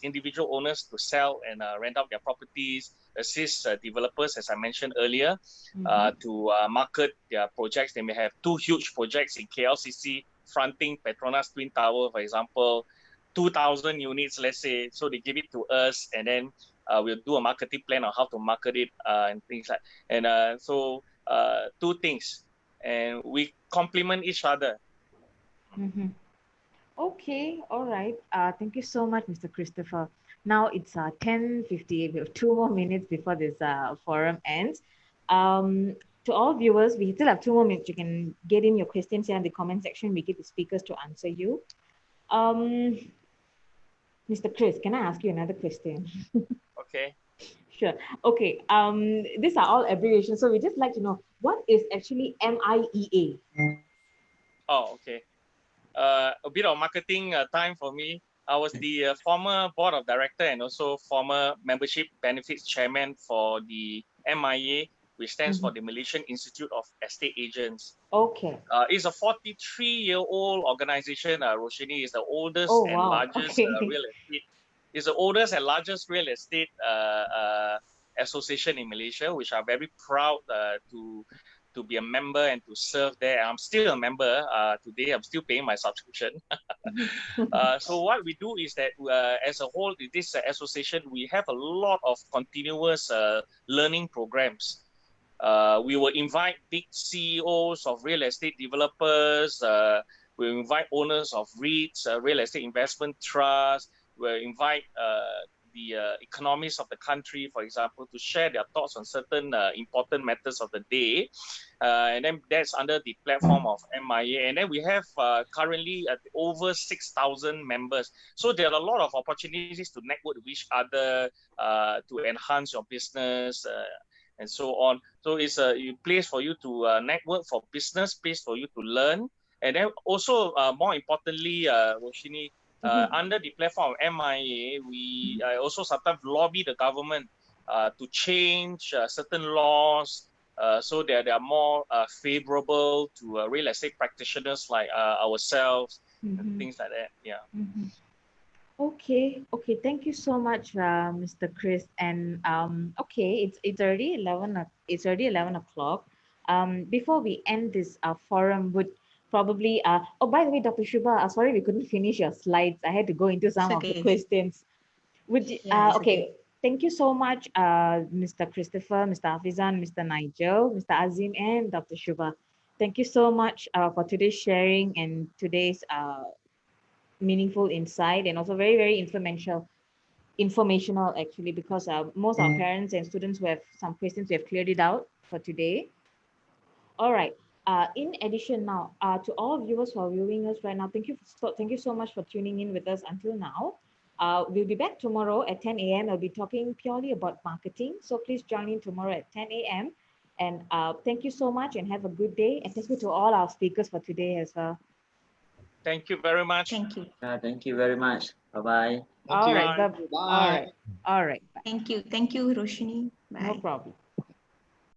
[SPEAKER 3] individual owners to sell and rent out their properties, assist developers, as I mentioned earlier, to market their projects. They may have two huge projects in KLCC fronting Petronas Twin Tower, for example, 2,000 units, let's say. So they give it to us, and then we'll do a marketing plan on how to market it and things like. And two things, and we complement each other.
[SPEAKER 1] Mm-hmm. Okay, all right. Thank you so much, Mr. Christopher. Now it's 10:58. We have 2 more minutes before this forum ends. To all viewers, we still have 2 more minutes. You can get in your questions here in the comment section. We get the speakers to answer you. Mr. Chris, can I ask you another question?
[SPEAKER 3] Okay.
[SPEAKER 1] Sure. Okay. These are all abbreviations. So we just like to know what is actually MIEA.
[SPEAKER 3] Oh, okay. A bit of marketing time for me. I was the former board of director and also former membership benefits chairman for the MIA, which stands for the Malaysian Institute of Estate Agents.
[SPEAKER 1] Okay.
[SPEAKER 3] It's a 43-year-old organization. Roshini is the oldest and largest real estate. It's the oldest and largest real estate association in Malaysia, which I'm very proud to be a member and to serve there. I'm still a member today. I'm still paying my subscription. So what we do is that as a whole, this association, we have a lot of continuous learning programs. We will invite big CEOs of real estate developers. We'll invite owners of REITs, real estate investment trusts. We'll invite the economists of the country, for example, to share their thoughts on certain important matters of the day. And then that's under the platform of MIA. And then we have currently over 6,000 members. So there are a lot of opportunities to network with each other, to enhance your business, and so on. So it's a place for you to network for business, place for you to learn. And then also, more importantly, Roshini, under the platform of MIA, we also sometimes lobby the government to change certain laws so that they are more favorable to real estate practitioners like ourselves and things like that. Yeah.
[SPEAKER 1] Okay. Thank you so much, Mr. Chris. And okay, it's already 11. It's already 11 o'clock. Before we end this forum, would probably oh, by the way, Dr. Shubha, sorry we couldn't finish your slides. I had to go into some of the questions. Would you, okay. Thank you so much, Mr. Christopher, Mr. Hafizan, Mr. Nigel, Mr. Azim, and Dr. Shubha. Thank you so much for today's sharing and today's meaningful insight, and also very, very informational actually, because most of our parents and students who have some questions, we have cleared it out for today. All right. In addition now, to all viewers who are viewing us right now, thank you so much for tuning in with us until now. We'll be back tomorrow at 10 a.m. I'll be talking purely about marketing. So please join in tomorrow at 10 a.m. And thank you so much and have a good day. And thank you to all our speakers for today as well.
[SPEAKER 3] Thank you very much.
[SPEAKER 4] Thank you.
[SPEAKER 5] Thank you very much. Bye-bye.
[SPEAKER 1] All right.
[SPEAKER 2] Bye.
[SPEAKER 1] All right. All right. Bye.
[SPEAKER 4] Thank you. Thank you, Roshini. Bye.
[SPEAKER 1] No problem.